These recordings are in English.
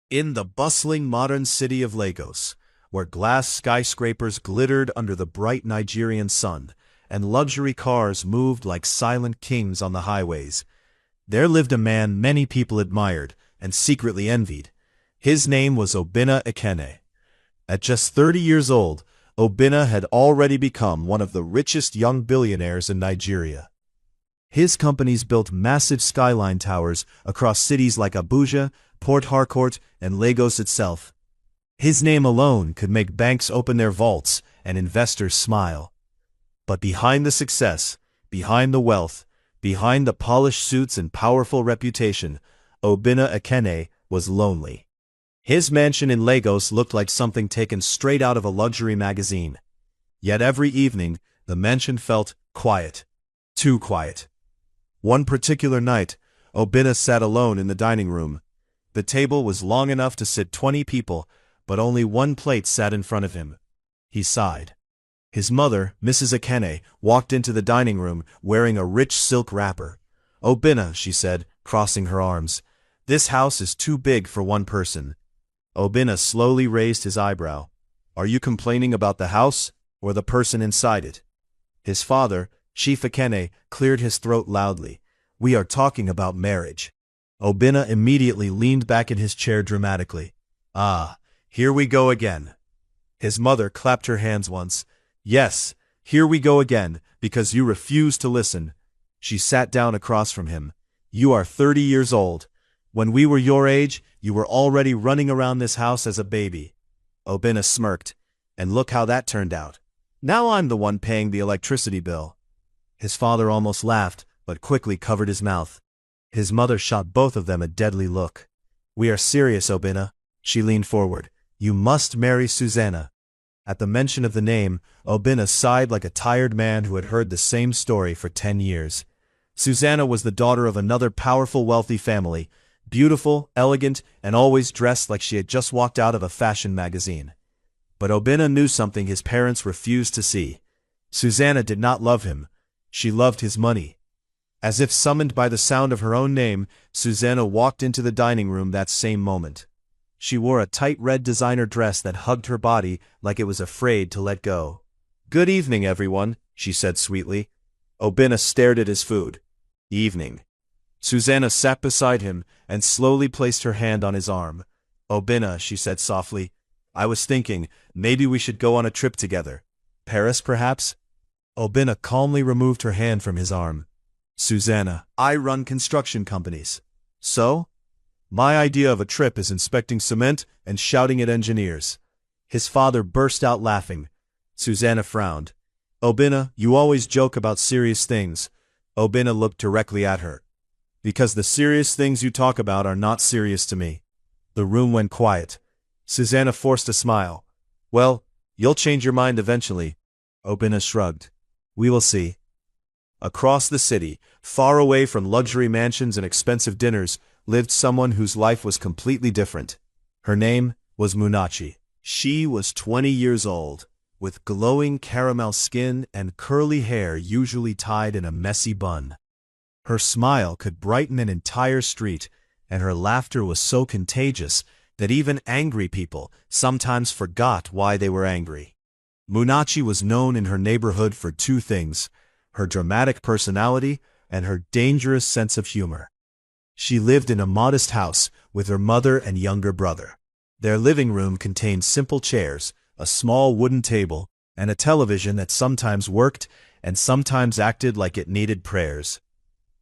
In the bustling modern city of Lagos, where glass skyscrapers glittered under the bright Nigerian sun, and luxury cars moved like silent kings on the highways, there lived a man many people admired and secretly envied. His name was Obinna Ekene. At just 30 years old, Obinna had already become one of the richest young billionaires in Nigeria. His companies built massive skyline towers across cities like Abuja, Port Harcourt, and Lagos itself. His name alone could make banks open their vaults and investors smile. But behind the success, behind the wealth, behind the polished suits and powerful reputation, Obinna Ekene was lonely. His mansion in Lagos looked like something taken straight out of a luxury magazine. Yet every evening, the mansion felt quiet. Too quiet. One particular night, Obinna sat alone in the dining room. The table was long enough to sit 20 people, but only one plate sat in front of him. He sighed. His mother, Mrs. Ekene, walked into the dining room wearing a rich silk wrapper. "Obinna," she said, crossing her arms, "this house is too big for one person." Obinna slowly raised his eyebrow. "Are you complaining about the house, or the person inside it?" His father, Chief Ekene, cleared his throat loudly. "We are talking about marriage." Obinna immediately leaned back in his chair dramatically. "Ah, here we go again." His mother clapped her hands once. "Yes, here we go again, because you refuse to listen." She sat down across from him. "You are 30 years old. When we were your age, you were already running around this house as a baby." Obinna smirked. "And look how that turned out. Now I'm the one paying the electricity bill." His father almost laughed, but quickly covered his mouth. His mother shot both of them a deadly look. "We are serious, Obinna." She leaned forward. "You must marry Susanna." At the mention of the name, Obinna sighed like a tired man who had heard the same story for 10 years. Susanna was the daughter of another powerful wealthy family, beautiful, elegant, and always dressed like she had just walked out of a fashion magazine. But Obinna knew something his parents refused to see. Susanna did not love him. She loved his money. As if summoned by the sound of her own name, Susanna walked into the dining room that same moment. She wore a tight red designer dress that hugged her body like it was afraid to let go. "Good evening, everyone," she said sweetly. Obinna stared at his food. "Evening." Susanna sat beside him and slowly placed her hand on his arm. "Obinna," she said softly, "I was thinking, maybe we should go on a trip together. Paris, perhaps?" Obinna calmly removed her hand from his arm. "Susanna, I run construction companies. So? My idea of a trip is inspecting cement and shouting at engineers." His father burst out laughing. Susanna frowned. "Obinna, you always joke about serious things." Obinna looked directly at her. "Because the serious things you talk about are not serious to me." The room went quiet. Susanna forced a smile. "Well, you'll change your mind eventually." Obinna shrugged. "We will see." Across the city, far away from luxury mansions and expensive dinners, lived someone whose life was completely different. Her name was Munachi. She was 20 years old, with glowing caramel skin and curly hair usually tied in a messy bun. Her smile could brighten an entire street, and her laughter was so contagious that even angry people sometimes forgot why they were angry. Munachi was known in her neighborhood for two things: her dramatic personality and her dangerous sense of humor. She lived in a modest house with her mother and younger brother. Their living room contained simple chairs, a small wooden table, and a television that sometimes worked and sometimes acted like it needed prayers.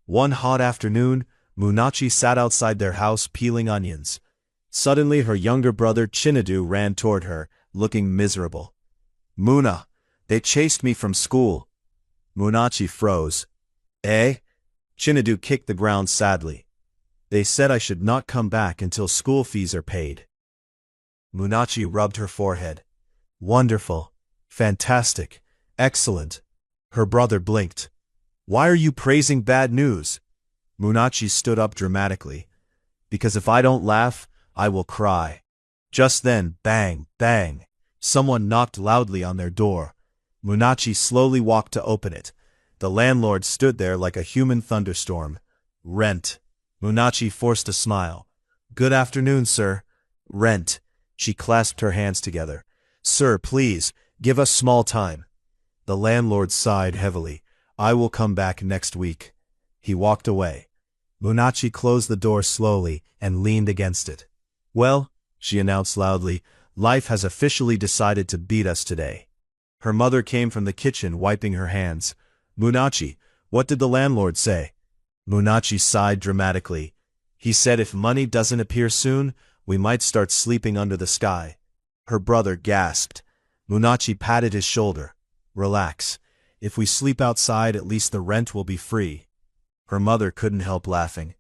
One hot afternoon, Munachi sat outside their house peeling onions. Suddenly her younger brother Chinedu ran toward her, looking miserable. "Muna, they chased me from school." Munachi froze. "Eh?" Chinedu kicked the ground sadly. "They said I should not come back until school fees are paid." Munachi rubbed her forehead. "Wonderful. Fantastic. Excellent." Her brother blinked. "Why are you praising bad news?" Munachi stood up dramatically. "Because if I don't laugh, I will cry." Just then, bang, bang. Someone knocked loudly on their door. Munachi slowly walked to open it. The landlord stood there like a human thunderstorm. "Rent." Munachi forced a smile. "Good afternoon, sir." Rent. She clasped her hands together. Sir, please, give us small time. The landlord sighed heavily. I will come back next week. He walked away. Munachi closed the door slowly and leaned against it. Well, she announced loudly, life has officially decided to beat us today. Her mother came from the kitchen wiping her hands. Munachi, what did the landlord say? Munachi sighed dramatically. He said if money doesn't appear soon, we might start sleeping under the sky. Her brother gasped. Munachi patted his shoulder. Relax. If we sleep outside, at least the rent will be free. Her mother couldn't help laughing.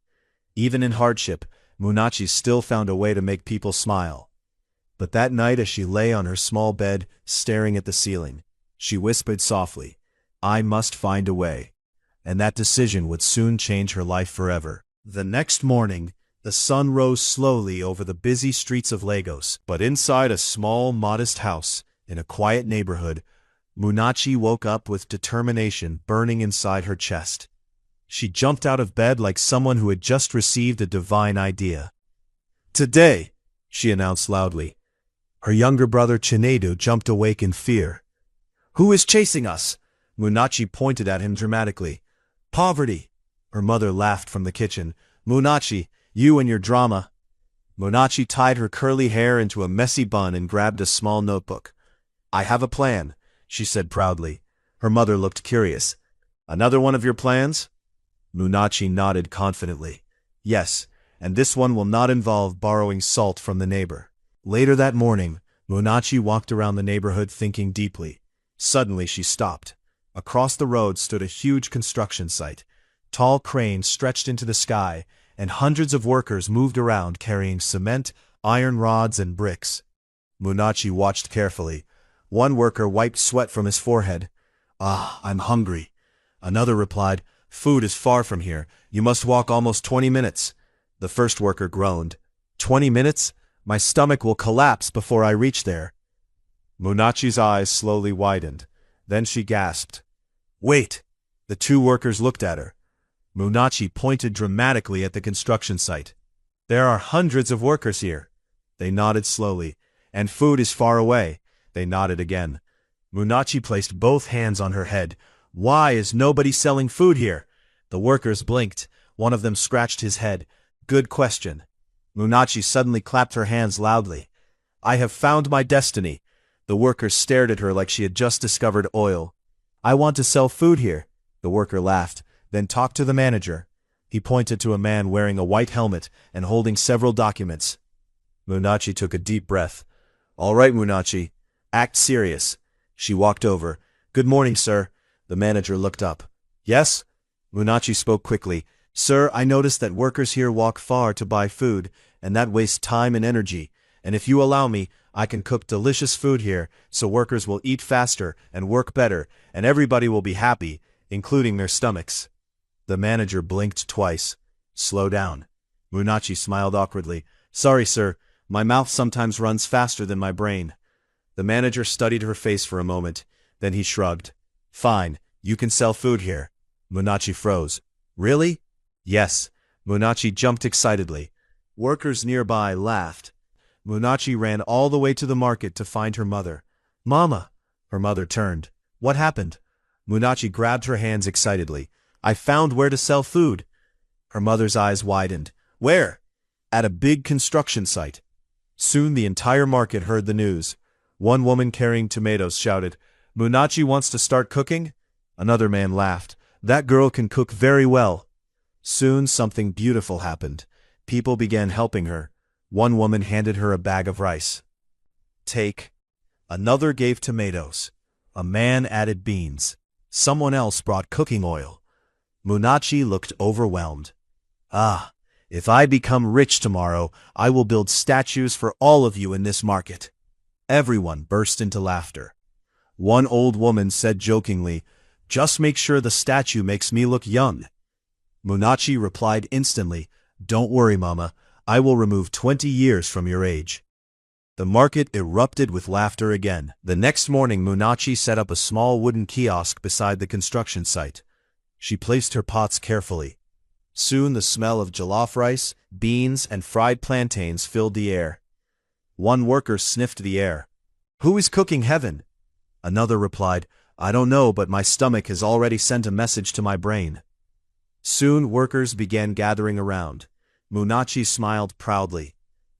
Even in hardship, Munachi still found a way to make people smile. But that night as she lay on her small bed, staring at the ceiling, she whispered softly, I must find a way. And that decision would soon change her life forever. The next morning, the sun rose slowly over the busy streets of Lagos, but inside a small, modest house, in a quiet neighborhood, Munachi woke up with determination burning inside her chest. She jumped out of bed like someone who had just received a divine idea. Today, she announced loudly. Her younger brother Chinedu jumped awake in fear. Who is chasing us? Munachi pointed at him dramatically. Poverty. Her mother laughed from the kitchen. Munachi, you and your drama. Munachi tied her curly hair into a messy bun and grabbed a small notebook. I have a plan, she said proudly. Her mother looked curious. Another one of your plans? Munachi nodded confidently. Yes, and this one will not involve borrowing salt from the neighbor. Later that morning, Munachi walked around the neighborhood thinking deeply. Suddenly she stopped. Across the road stood a huge construction site. Tall cranes stretched into the sky, and hundreds of workers moved around carrying cement, iron rods, and bricks. Munachi watched carefully. One worker wiped sweat from his forehead. Ah, I'm hungry. Another replied, Food is far from here. You must walk almost 20 minutes. The first worker groaned. 20 minutes? My stomach will collapse before I reach there. Munachi's eyes slowly widened. Then she gasped. Wait! The two workers looked at her. Munachi pointed dramatically at the construction site. There are hundreds of workers here. They nodded slowly. And food is far away. They nodded again. Munachi placed both hands on her head. Why is nobody selling food here? The workers blinked. One of them scratched his head. Good question. Munachi suddenly clapped her hands loudly. I have found my destiny. The workers stared at her like she had just discovered oil. I want to sell food here. The worker laughed, then talked to the manager. He pointed to a man wearing a white helmet and holding several documents. Munachi took a deep breath. All right, Munachi. Act serious. She walked over. Good morning, sir. The manager looked up. Yes? Munachi spoke quickly. Sir, I noticed that workers here walk far to buy food, and that wastes time and energy. And if you allow me, I can cook delicious food here, so workers will eat faster and work better, and everybody will be happy, including their stomachs. The manager blinked twice. Slow down. Munachi smiled awkwardly. Sorry, sir. My mouth sometimes runs faster than my brain. The manager studied her face for a moment. Then he shrugged. Fine, you can sell food here. Munachi froze. Really? Yes. Munachi jumped excitedly. Workers nearby laughed. Munachi ran all the way to the market to find her mother. Mama! Her mother turned. What happened? Munachi grabbed her hands excitedly. I found where to sell food. Her mother's eyes widened. Where? At a big construction site. Soon the entire market heard the news. One woman carrying tomatoes shouted, Munachi wants to start cooking? Another man laughed. That girl can cook very well. Soon something beautiful happened. People began helping her. One woman handed her a bag of rice. Take. Another gave tomatoes. A man added beans. Someone else brought cooking oil. Munachi looked overwhelmed. Ah, if I become rich tomorrow, I will build statues for all of you in this market. Everyone burst into laughter. One old woman said jokingly, Just make sure the statue makes me look young. Munachi replied instantly, Don't worry, Mama. I will remove 20 years from your age. The market erupted with laughter again. The next morning, Munachi set up a small wooden kiosk beside the construction site. She placed her pots carefully. Soon the smell of jollof rice, beans, and fried plantains filled the air. One worker sniffed the air. "Who is cooking heaven?" Another replied, "I don't know, but my stomach has already sent a message to my brain." Soon workers began gathering around. Munachi smiled proudly.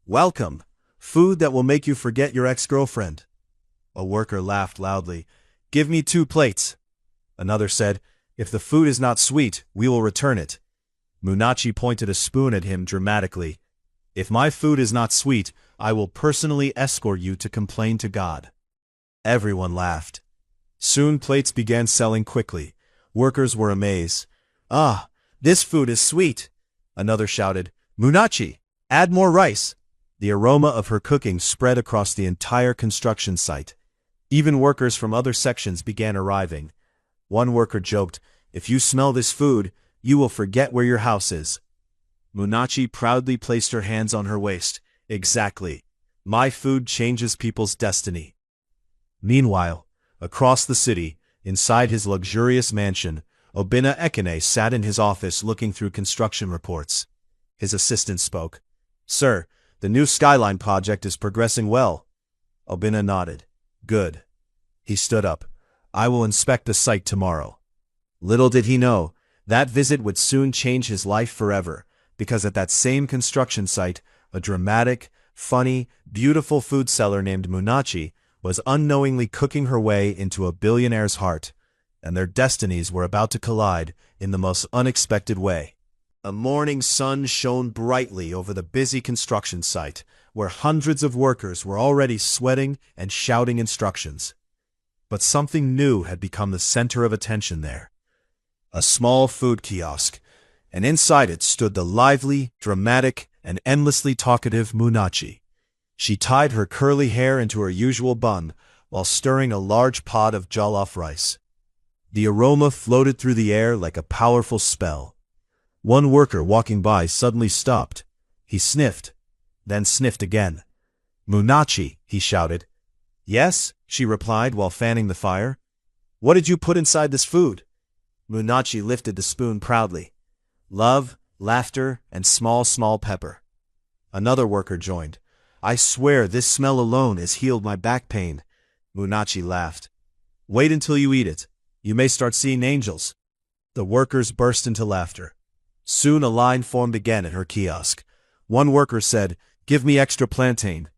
"Welcome! Food that will make you forget your ex-girlfriend." A worker laughed loudly. "Give me 2 plates." Another said, "If the food is not sweet, we will return it." Munachi pointed a spoon at him dramatically. "If my food is not sweet, I will personally escort you to complain to God." Everyone laughed. Soon plates began selling quickly. Workers were amazed. "Ah, this food is sweet." Another shouted, "Munachi, add more rice." The aroma of her cooking spread across the entire construction site. Even workers from other sections began arriving. One worker joked, "If you smell this food, you will forget where your house is." Munachi proudly placed her hands on her waist. "Exactly. My food changes people's destiny." Meanwhile, across the city, inside his luxurious mansion, Obina Ekene sat in his office looking through construction reports. His assistant spoke. "Sir, the new Skyline project is progressing well." Obina nodded. "Good." He stood up. "I will inspect the site tomorrow." Little did he know, that visit would soon change his life forever, because at that same construction site, a dramatic, funny, beautiful food seller named Munachi was unknowingly cooking her way into a billionaire's heart, and their destinies were about to collide in the most unexpected way. A morning sun shone brightly over the busy construction site, where hundreds of workers were already sweating and shouting instructions. But something new had become the center of attention there. A small food kiosk, and inside it stood the lively, dramatic, and endlessly talkative Munachi. She tied her curly hair into her usual bun while stirring a large pot of jollof rice. The aroma floated through the air like a powerful spell. One worker walking by suddenly stopped. He sniffed, then sniffed again. "Munachi," he shouted. "Yes," she replied while fanning the fire. "What did you put inside this food?" Munachi lifted the spoon proudly. "Love, laughter, and small pepper." Another worker joined. "I swear this smell alone has healed my back pain." Munachi laughed. "Wait until you eat it. You may start seeing angels." The workers burst into laughter. Soon a line formed again at her kiosk. One worker said, "Give me extra plantain."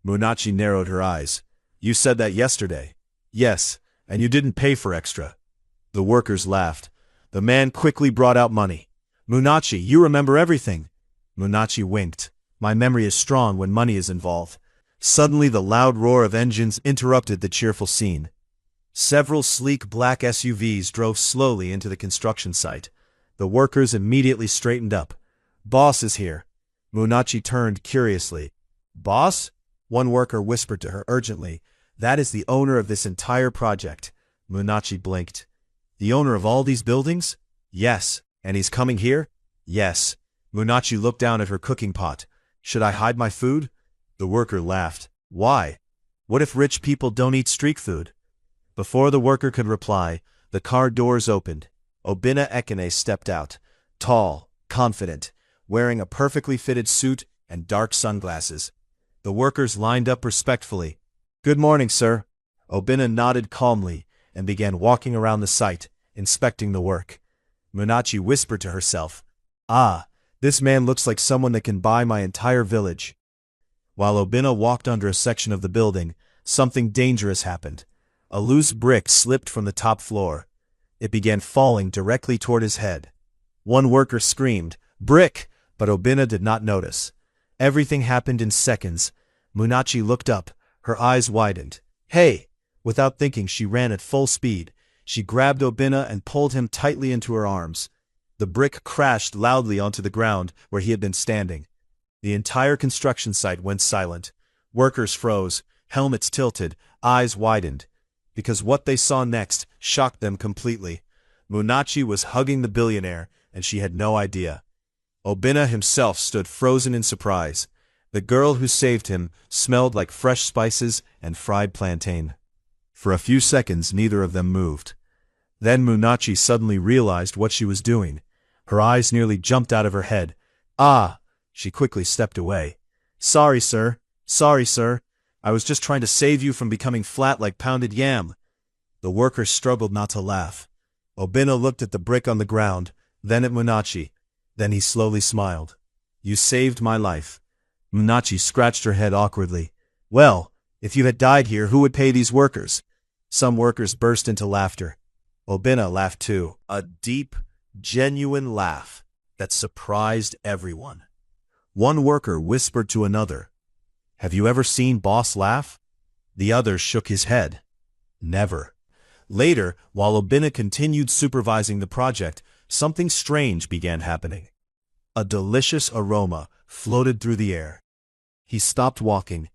Munachi narrowed her eyes. "You said that yesterday." "Yes, and you didn't pay for extra." The workers laughed. The man quickly brought out money. "Munachi, you remember everything." Munachi winked. "My memory is strong when money is involved." Suddenly the loud roar of engines interrupted the cheerful scene. Several sleek black SUVs drove slowly into the construction site. The workers immediately straightened up. "Boss is here." Munachi turned curiously. "Boss?" One worker whispered to her urgently. "That is the owner of this entire project." Munachi blinked. "The owner of all these buildings?" "Yes." "And he's coming here?" "Yes." Munachi looked down at her cooking pot. "Should I hide my food?" The worker laughed. "Why? What if rich people don't eat street food?" Before the worker could reply, the car doors opened. Obina Ekene stepped out, tall, confident, wearing a perfectly fitted suit and dark sunglasses. The workers lined up respectfully. "Good morning, sir." Obina nodded calmly and began walking around the site, inspecting the work. Munachi whispered to herself, "Ah, this man looks like someone that can buy my entire village." While Obina walked under a section of the building, something dangerous happened. A loose brick slipped from the top floor. It began falling directly toward his head. One worker screamed, "Brick!" but Obina did not notice. Everything happened in seconds. Munachi looked up, her eyes widened. "Hey!" Without thinking, she ran at full speed. She grabbed Obina and pulled him tightly into her arms. The brick crashed loudly onto the ground where he had been standing. The entire construction site went silent. Workers froze, helmets tilted, eyes widened. Because what they saw next shocked them completely. Munachi was hugging the billionaire, and she had no idea. Obina himself stood frozen in surprise. The girl who saved him smelled like fresh spices and fried plantain. For a few seconds, neither of them moved. Then Munachi suddenly realized what she was doing. Her eyes nearly jumped out of her head. "Ah!" She quickly stepped away. "Sorry, sir." Sorry, sir. I was just trying to save you from becoming flat like pounded yam. The worker struggled not to laugh. Obina looked at the brick on the ground, then at Munachi. Then he slowly smiled. You saved my life. Munachi scratched her head awkwardly. Well, if you had died here, who would pay these workers? Some workers burst into laughter. Obina laughed too. A deep, genuine laugh that surprised everyone. One worker whispered to another, Have you ever seen Boss laugh? The other shook his head. Never. Later, while Obina continued supervising the project, something strange began happening. A delicious aroma floated through the air. He stopped walking.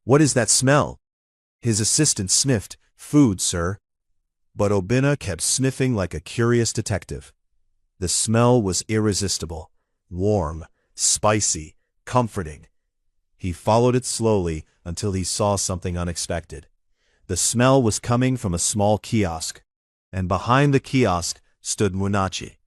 What is that smell? His assistant sniffed. Food, sir. But Obina kept sniffing like a curious detective. The smell was irresistible, warm, spicy, comforting. He followed it slowly until he saw something unexpected. The smell was coming from a small kiosk, and behind the kiosk stood Munachi,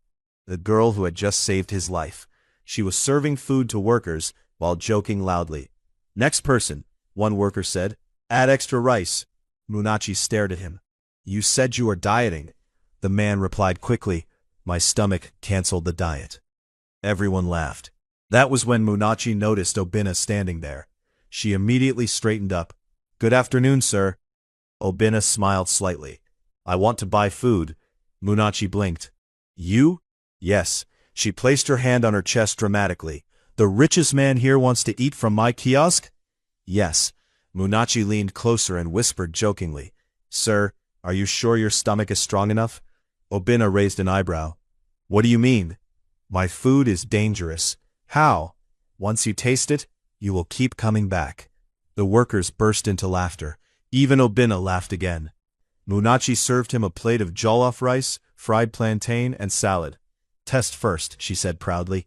the girl who had just saved his life. She was serving food to workers while joking loudly. Next person, one worker said, add extra rice. Munachi stared at him. You said you were dieting. The man replied quickly, my stomach canceled the diet. Everyone laughed. That was when Munachi noticed Obina standing there. She immediately straightened up. Good afternoon, sir. Obina smiled slightly. I want to buy food. Munachi blinked. You? Yes. She placed her hand on her chest dramatically. The richest man here wants to eat from my kiosk? Yes. Munachi leaned closer and whispered jokingly. Sir, are you sure your stomach is strong enough? Obina raised an eyebrow. What do you mean? My food is dangerous. How? Once you taste it, you will keep coming back. The workers burst into laughter. Even Obina laughed again. Munachi served him a plate of jollof rice, fried plantain, and salad. Test first, she said proudly.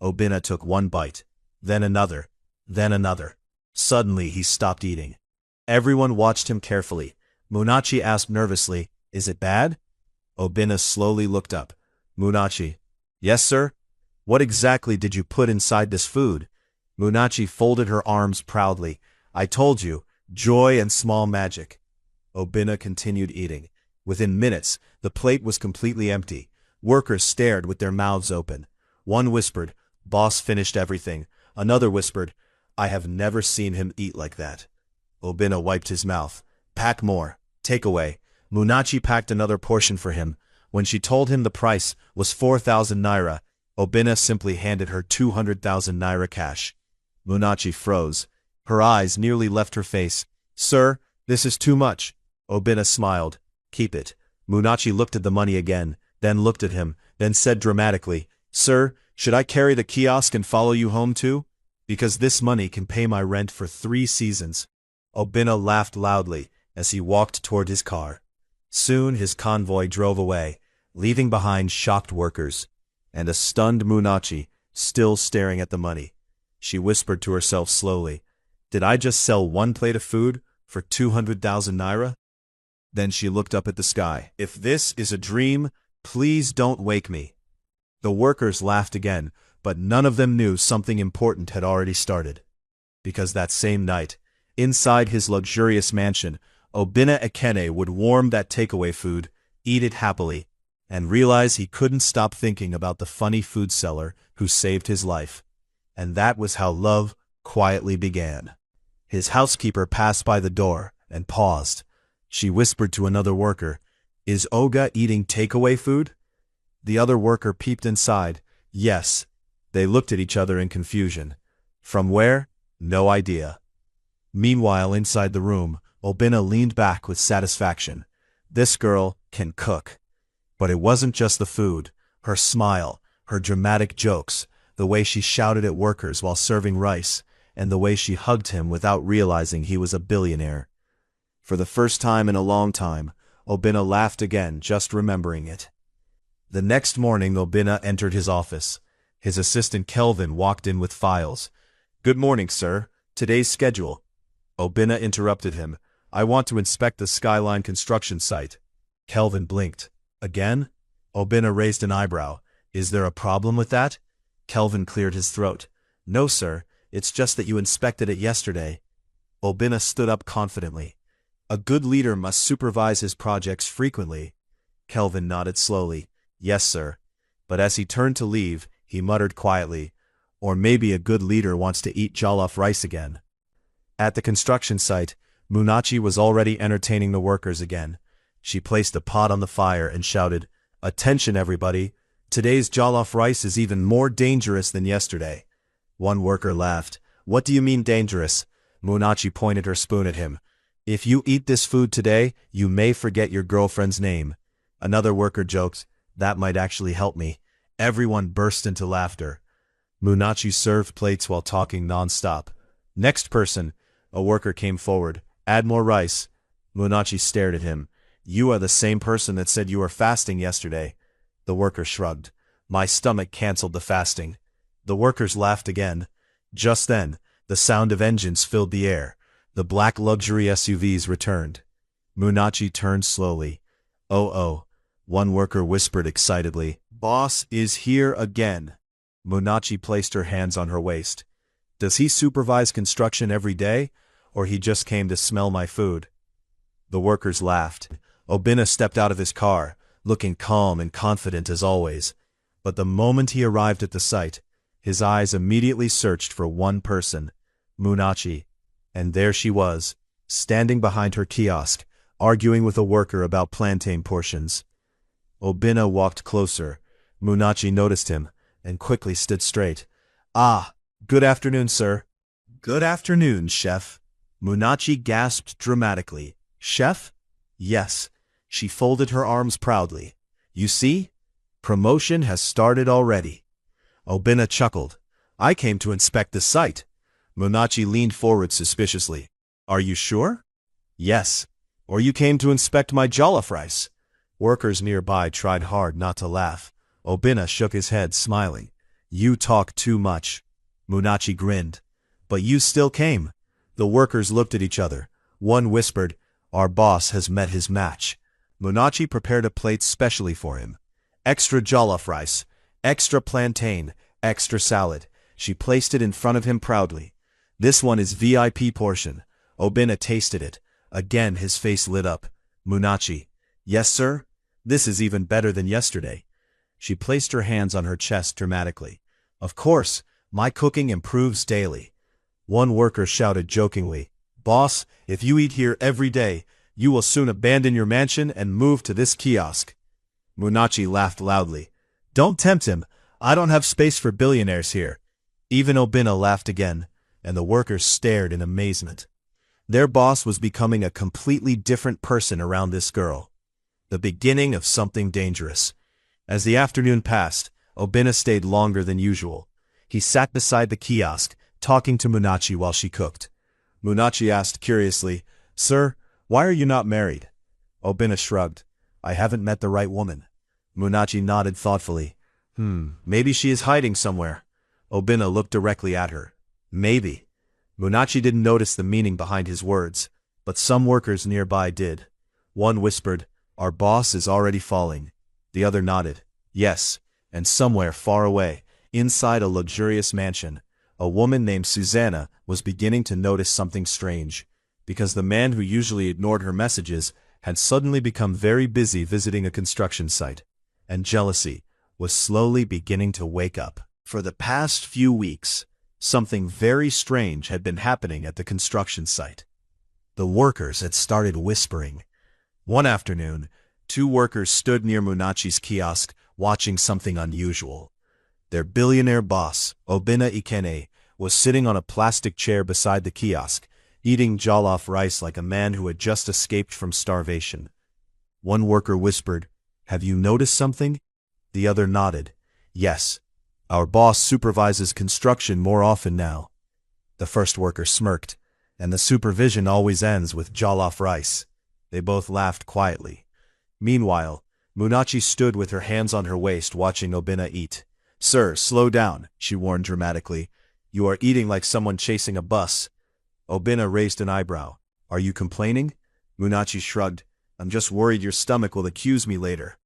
Obina took one bite, then another, then another. Suddenly he stopped eating. Everyone watched him carefully. Munachi asked nervously, Is it bad? Obina slowly looked up. Munachi. Yes, sir? What exactly did you put inside this food? Munachi folded her arms proudly. I told you, joy and small magic. Obina continued eating. Within minutes, the plate was completely empty. Workers stared with their mouths open. One whispered, Boss finished everything. Another whispered, I have never seen him eat like that. Obina wiped his mouth. Pack more. Take away. Munachi packed another portion for him. When she told him the price was 4,000 naira, Obina simply handed her 200,000 naira cash. Munachi froze. Her eyes nearly left her face. Sir, this is too much. Obina smiled. Keep it. Munachi looked at the money again, then looked at him, then said dramatically, Sir, should I carry the kiosk and follow you home too? Because this money can pay my rent for 3 seasons. Obina laughed loudly as he walked toward his car. Soon his convoy drove away, leaving behind shocked workers, and a stunned Munachi, still staring at the money. She whispered to herself slowly, Did I just sell one plate of food for 200,000 naira? Then she looked up at the sky. If this is a dream, please don't wake me. The workers laughed again, but none of them knew something important had already started. Because that same night, inside his luxurious mansion, Obina Ekene would warm that takeaway food, eat it happily, and realize he couldn't stop thinking about the funny food seller who saved his life. And that was how love quietly began. His housekeeper passed by the door and paused. She whispered to another worker, Is Oga eating takeaway food? The other worker peeped inside. Yes. They looked at each other in confusion. From where? No idea. Meanwhile, inside the room, Obina leaned back with satisfaction. This girl can cook. But it wasn't just the food. Her smile, her dramatic jokes, the way she shouted at workers while serving rice, and the way she hugged him without realizing he was a billionaire. For the first time in a long time, Obina laughed again just remembering it. The next morning Obina entered his office. His assistant Kelvin walked in with files. Good morning, sir. Today's schedule. Obina interrupted him. I want to inspect the Skyline construction site. Kelvin blinked. Again? Obina raised an eyebrow. Is there a problem with that? Kelvin cleared his throat. No, sir. It's just that you inspected it yesterday. Obina stood up confidently. A good leader must supervise his projects frequently. Kelvin nodded slowly. Yes, sir. But as he turned to leave, he muttered quietly, or maybe a good leader wants to eat jollof rice again. At the construction site, Munachi was already entertaining the workers again. She placed a pot on the fire and shouted, "Attention everybody! Today's jollof rice is even more dangerous than yesterday." One worker laughed. "What do you mean dangerous?" Munachi pointed her spoon at him. "If you eat this food today, you may forget your girlfriend's name." Another worker joked, "That might actually help me." Everyone burst into laughter. Munachi served plates while talking non-stop. "Next person." A worker came forward. "Add more rice." Munachi stared at him. "You are the same person that said you were fasting yesterday." The worker shrugged. "My stomach canceled the fasting." The workers laughed again. Just then, the sound of engines filled the air. The black luxury SUVs returned. Munachi turned slowly. "Oh. One worker whispered excitedly. "Boss is here again." Munachi placed her hands on her waist. "Does he supervise construction every day, or he just came to smell my food?" The workers laughed. Obina stepped out of his car, looking calm and confident as always. But the moment he arrived at the site, his eyes immediately searched for one person, Munachi. And there she was, standing behind her kiosk, arguing with a worker about plantain portions. Obina walked closer. Munachi noticed him, and quickly stood straight. "Ah, good afternoon, sir." "Good afternoon, chef." Munachi gasped dramatically. "Chef?" "Yes." She folded her arms proudly. "You see? Promotion has started already." Obina chuckled. "I came to inspect the site." Munachi leaned forward suspiciously. "Are you sure?" "Yes. Or you came to inspect my jollof rice." Workers nearby tried hard not to laugh. Obina shook his head, smiling. "You talk too much." Munachi grinned. "But you still came." The workers looked at each other. One whispered, "Our boss has met his match." Munachi prepared a plate specially for him. Extra jollof rice, extra plantain, extra salad. She placed it in front of him proudly. "This one is VIP portion." Obina tasted it. Again his face lit up. "Munachi." "Yes, sir? This is even better than yesterday." She placed her hands on her chest dramatically. "Of course, my cooking improves daily." One worker shouted jokingly, "Boss, if you eat here every day, you will soon abandon your mansion and move to this kiosk." Munachi laughed loudly. "Don't tempt him. I don't have space for billionaires here." Even Obina laughed again, and the workers stared in amazement. Their boss was becoming a completely different person around this girl. The beginning of something dangerous. As the afternoon passed, Obina stayed longer than usual. He sat beside the kiosk, talking to Munachi while she cooked. Munachi asked curiously, "Sir, why are you not married?" Obina shrugged. "I haven't met the right woman." Munachi nodded thoughtfully. Maybe she is hiding somewhere." Obina looked directly at her. "Maybe." Munachi didn't notice the meaning behind his words, but some workers nearby did. One whispered, "Our boss is already falling." The other nodded. Yes, and somewhere far away, inside a luxurious mansion, a woman named Susanna was beginning to notice something strange, because the man who usually ignored her messages had suddenly become very busy visiting a construction site, and jealousy was slowly beginning to wake up. For the past few weeks, something very strange had been happening at the construction site. The workers had started whispering. One afternoon, two workers stood near Munachi's kiosk watching something unusual. Their billionaire boss, Obina Ikene, was sitting on a plastic chair beside the kiosk, eating jollof rice like a man who had just escaped from starvation. One worker whispered, "Have you noticed something?" The other nodded. "Yes. Our boss supervises construction more often now." The first worker smirked. "And the supervision always ends with jollof rice." They both laughed quietly. Meanwhile, Munachi stood with her hands on her waist watching Obina eat. "Sir, slow down," she warned dramatically. "You are eating like someone chasing a bus." Obina raised an eyebrow. "Are you complaining?" Munachi shrugged. "I'm just worried your stomach will accuse me later."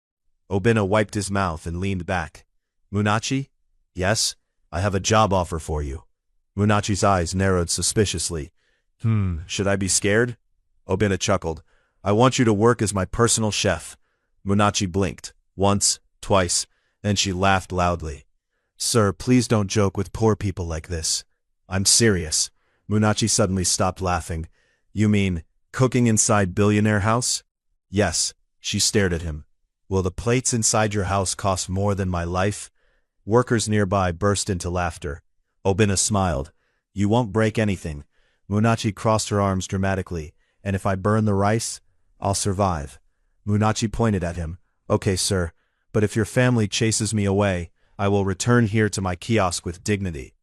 Obina wiped his mouth and leaned back. "Munachi?" "Yes, I have a job offer for you." Munachi's eyes narrowed suspiciously. Should I be scared? Obina chuckled. I want you to work as my personal chef. Munachi blinked. Once, twice, then she laughed loudly. Sir, please don't joke with poor people like this. I'm serious. Munachi suddenly stopped laughing. You mean, cooking inside Billionaire house? Yes. She stared at him. Will the plates inside your house cost more than my life? Workers nearby burst into laughter. Obina smiled. You won't break anything. Munachi crossed her arms dramatically. And if I burn the rice, I'll survive. Munachi pointed at him. Okay, sir, but if your family chases me away, I will return here to my kiosk with dignity.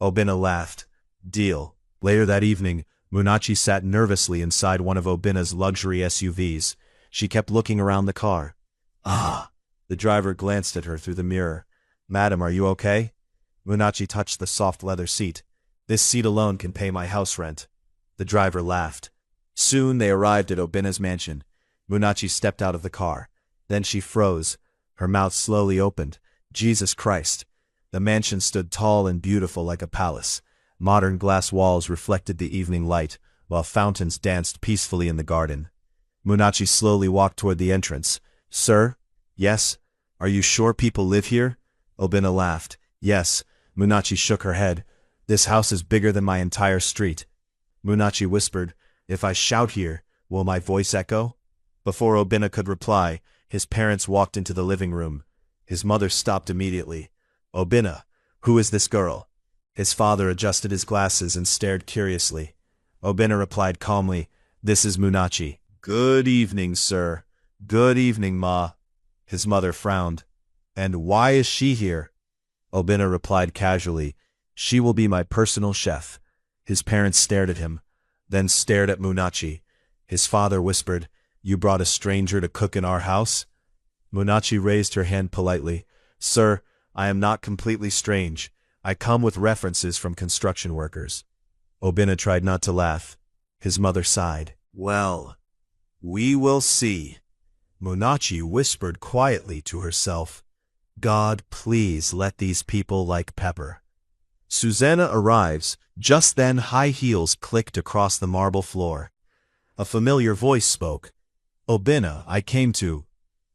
Obina laughed. Deal. Later that evening, Munachi sat nervously inside one of Obina's luxury SUVs. She kept looking around the car. Ah! The driver glanced at her through the mirror. Madam, are you okay? Munachi touched the soft leather seat. This seat alone can pay my house rent. The driver laughed. Soon they arrived at Obina's mansion. Munachi stepped out of the car. Then she froze. Her mouth slowly opened. Jesus Christ! The mansion stood tall and beautiful like a palace. Modern glass walls reflected the evening light, while fountains danced peacefully in the garden. Munachi slowly walked toward the entrance. Sir? Yes? Are you sure people live here? Obina laughed. Yes. Munachi shook her head. This house is bigger than my entire street. Munachi whispered, If I shout here, will my voice echo? Before Obina could reply, his parents walked into the living room. His mother stopped immediately. Obina, who is this girl? His father adjusted his glasses and stared curiously. Obina replied calmly, This is Munachi. Good evening, sir. Good evening, Ma. His mother frowned. And why is she here? Obina replied casually, She will be my personal chef. His parents stared at him, then stared at Munachi. His father whispered, You brought a stranger to cook in our house? Munachi raised her hand politely. Sir, I am not completely strange. I come with references from construction workers. Obina tried not to laugh. His mother sighed. Well, we will see. Munachi whispered quietly to herself, God, please let these people like pepper. Susanna arrives. Just then high heels clicked across the marble floor. A familiar voice spoke. Obina, I came to.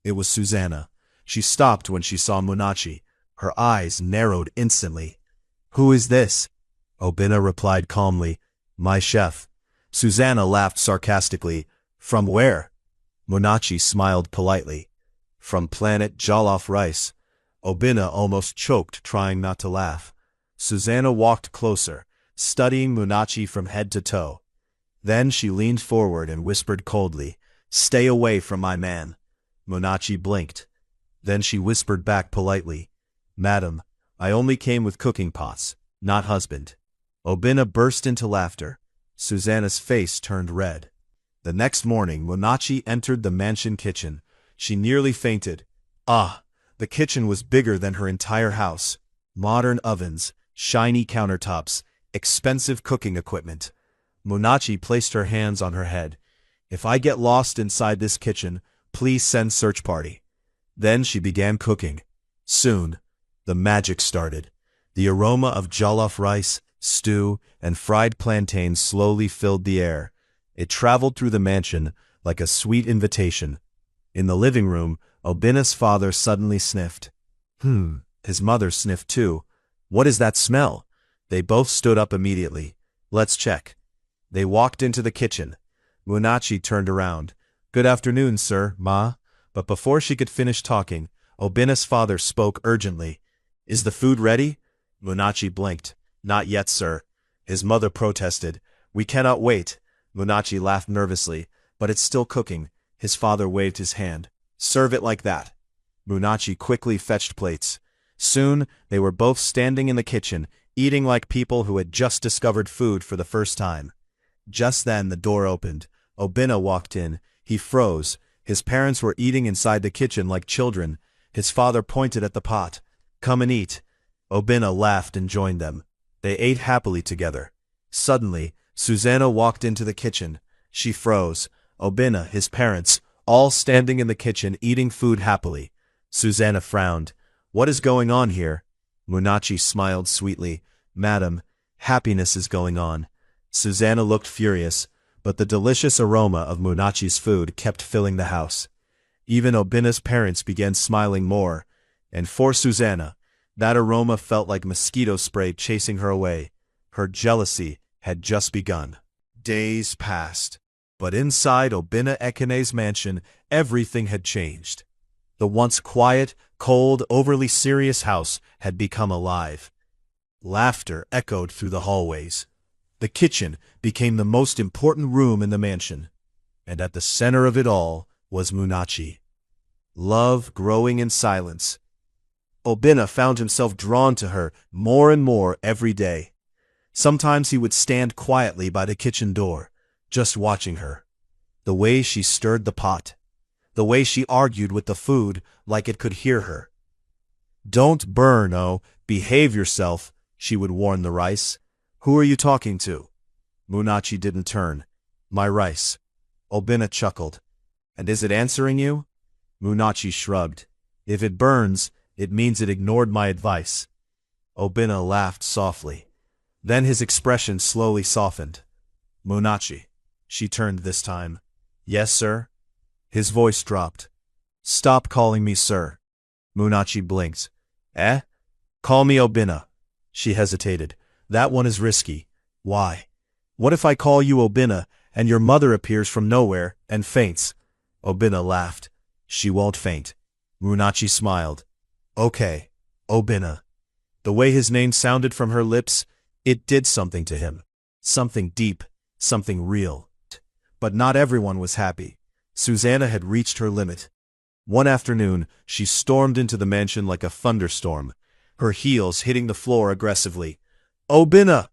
It was Susanna. She stopped when she saw Munachi. Her eyes narrowed instantly. Who is this? Obina replied calmly, My chef. Susanna laughed sarcastically. From where? Munachi smiled politely. From planet Jollof Rice. Obina almost choked, trying not to laugh. Susanna walked closer, studying Munachi from head to toe. Then she leaned forward and whispered coldly, Stay away from my man. Munachi blinked. Then she whispered back politely, Madam, I only came with cooking pots, not husband. Obina burst into laughter. Susanna's face turned red. The next morning, Munachi entered the mansion kitchen. She nearly fainted. Ah! The kitchen was bigger than her entire house. Modern ovens, shiny countertops, expensive cooking equipment. Munachi placed her hands on her head. If I get lost inside this kitchen, please send search party. Then she began cooking. Soon, the magic started. The aroma of jollof rice, stew, and fried plantains slowly filled the air. It traveled through the mansion like a sweet invitation. In the living room, Obina's father suddenly sniffed. His mother sniffed too. What is that smell? They both stood up immediately. Let's check. They walked into the kitchen. Munachi turned around. Good afternoon, sir, Ma. But before she could finish talking, Obina's father spoke urgently. Is the food ready? Munachi blinked. Not yet, sir. His mother protested. We cannot wait. Munachi laughed nervously. But it's still cooking. His father waved his hand. Serve it like that. Munachi quickly fetched plates. Soon, they were both standing in the kitchen, eating like people who had just discovered food for the first time. Just then, the door opened. Obina walked in. He froze. His parents were eating inside the kitchen like children. His father pointed at the pot. Come and eat. Obina laughed and joined them. They ate happily together. Suddenly, Susanna walked into the kitchen. She froze. Obina, his parents, all standing in the kitchen eating food happily. Susanna frowned. What is going on here? Munachi smiled sweetly. Madam, happiness is going on. Susanna looked furious, but the delicious aroma of Munachi's food kept filling the house. Even Obina's parents began smiling more, and for Susanna, that aroma felt like mosquito spray chasing her away. Her jealousy had just begun. Days passed, but inside Obina Ekene's mansion, everything had changed. The once quiet, cold, overly serious house had become alive. Laughter echoed through the hallways. The kitchen became the most important room in the mansion, and at the center of it all was Munachi. Love growing in silence. Obina found himself drawn to her more and more every day. Sometimes he would stand quietly by the kitchen door, just watching her. The way she stirred the pot. The way she argued with the food like it could hear her. "Don't burn, oh, behave yourself," she would warn the rice. "Who are you talking to?" Munachi didn't turn. "My rice." Obina chuckled. "And is it answering you?" Munachi shrugged. "If it burns, it means it ignored my advice." Obina laughed softly. Then his expression slowly softened. "Munachi." She turned this time. "Yes, sir?" His voice dropped. "Stop calling me sir." Munachi blinked. "Eh? Call me Obina." She hesitated. "That one is risky." "Why?" "What if I call you Obina, and your mother appears from nowhere and faints?" Obina laughed. "She won't faint." Munachi smiled. "Okay, Obina." The way his name sounded from her lips, it did something to him. Something deep, something real. But not everyone was happy. Susanna had reached her limit. One afternoon, she stormed into the mansion like a thunderstorm, her heels hitting the floor aggressively. "Obina!"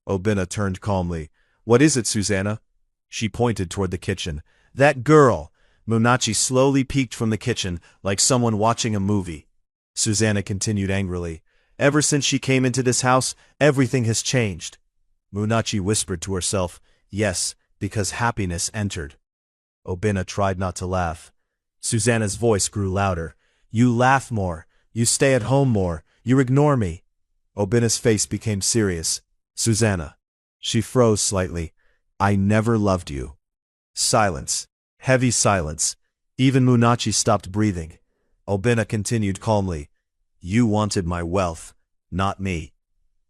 Obina turned calmly. "What is it, Susanna?" She pointed toward the kitchen. "That girl!" Munachi slowly peeked from the kitchen, like someone watching a movie. Susanna continued angrily. "Ever since she came into this house, everything has changed." Munachi whispered to herself, "Yes, because happiness entered." Obina tried not to laugh. Susanna's voice grew louder. "You laugh more. You stay at home more. You ignore me." Obina's face became serious. "Susanna." She froze slightly. "I never loved you." Silence. Heavy silence. Even Munachi stopped breathing. Obina continued calmly. "You wanted my wealth, not me."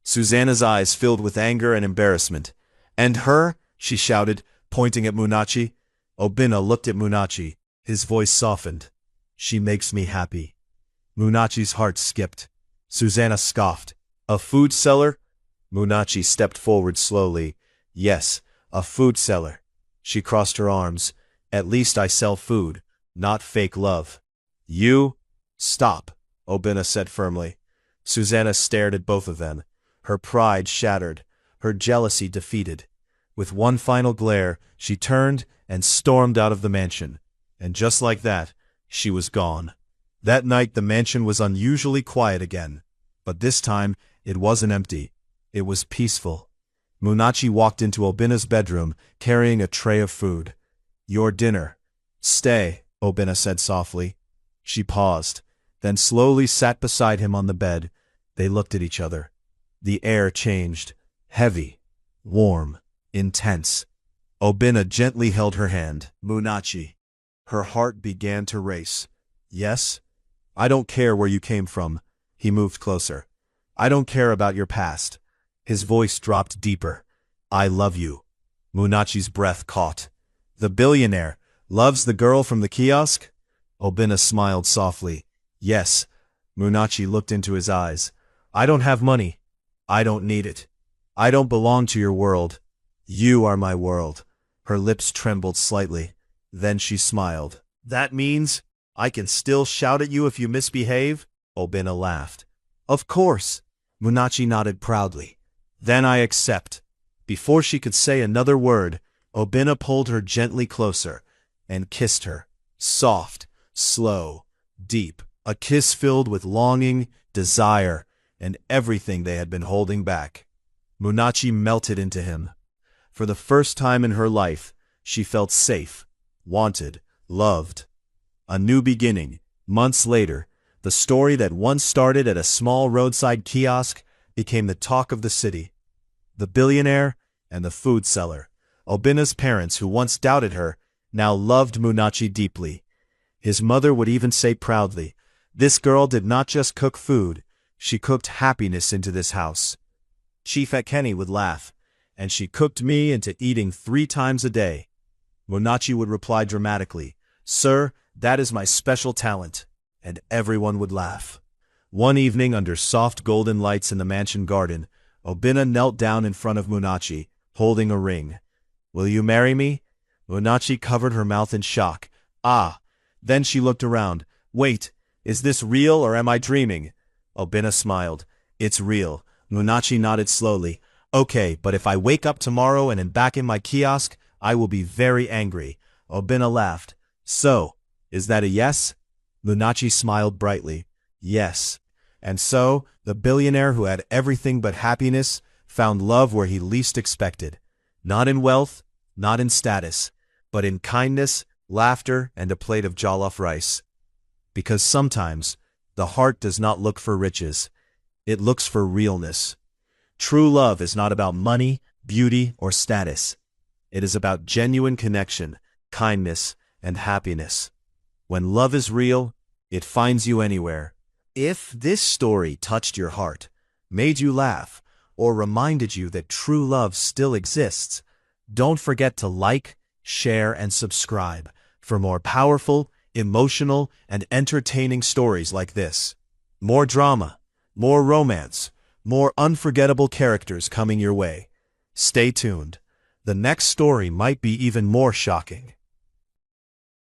Susanna's eyes filled with anger and embarrassment. "And her?" she shouted, pointing at Munachi. Obina looked at Munachi. His voice softened. "She makes me happy." Munachi's heart skipped. Susanna scoffed. "A food seller?" Munachi stepped forward slowly. "Yes, a food seller." She crossed her arms. "At least I sell food, not fake love." "You?" "Stop," Obina said firmly. Susanna stared at both of them. Her pride shattered, her jealousy defeated. With one final glare, she turned and stormed out of the mansion. And just like that, she was gone. That night the mansion was unusually quiet again. But this time, it wasn't empty. It was peaceful. Munachi walked into Obina's bedroom, carrying a tray of food. "Your dinner." "Stay," Obina said softly. She paused, then slowly sat beside him on the bed. They looked at each other. The air changed. Heavy, warm, intense. Obina gently held her hand. "Munachi." Her heart began to race. "Yes?" "I don't care where you came from." He moved closer. "I don't care about your past." His voice dropped deeper. "I love you." Munachi's breath caught. "The billionaire loves the girl from the kiosk?" Obina smiled softly. "Yes." Munachi looked into his eyes. "I don't have money. I don't need it. I don't belong to your world. You are my world." Her lips trembled slightly. Then she smiled. "That means I can still shout at you if you misbehave?" Obina laughed. "Of course." Munachi nodded proudly. "Then I accept." Before she could say another word, Obina pulled her gently closer and kissed her. Soft, slow, deep. A kiss filled with longing, desire, and everything they had been holding back. Munachi melted into him. For the first time in her life, she felt safe, wanted, loved. A new beginning. Months later, the story that once started at a small roadside kiosk became the talk of the city. The billionaire, and the food seller. Obina's parents, who once doubted her, now loved Munachi deeply. His mother would even say proudly, "This girl did not just cook food, she cooked happiness into this house." Chief Ekeni would laugh, "And she cooked me into eating 3 times a day." Munachi would reply dramatically, "Sir, that is my special talent," and everyone would laugh. One evening, under soft golden lights in the mansion garden, Obina knelt down in front of Munachi, holding a ring. "Will you marry me?" Munachi covered her mouth in shock. "Ah!" Then she looked around. "Wait, is this real or am I dreaming?" Obina smiled. "It's real." Munachi nodded slowly. "Okay, but if I wake up tomorrow and am back in my kiosk, I will be very angry." Obina laughed. "So, is that a yes?" Munachi smiled brightly. "Yes." And so, the billionaire who had everything but happiness found love where he least expected. Not in wealth, not in status, but in kindness, laughter, and a plate of jollof rice. Because sometimes, the heart does not look for riches. It looks for realness. True love is not about money, beauty, or status. It is about genuine connection, kindness, and happiness. When love is real, it finds you anywhere. If this story touched your heart, made you laugh, or reminded you that true love still exists, don't forget to like, share, and subscribe for more powerful, emotional, and entertaining stories like this. More drama, more romance, more unforgettable characters coming your way. Stay tuned. The next story might be even more shocking.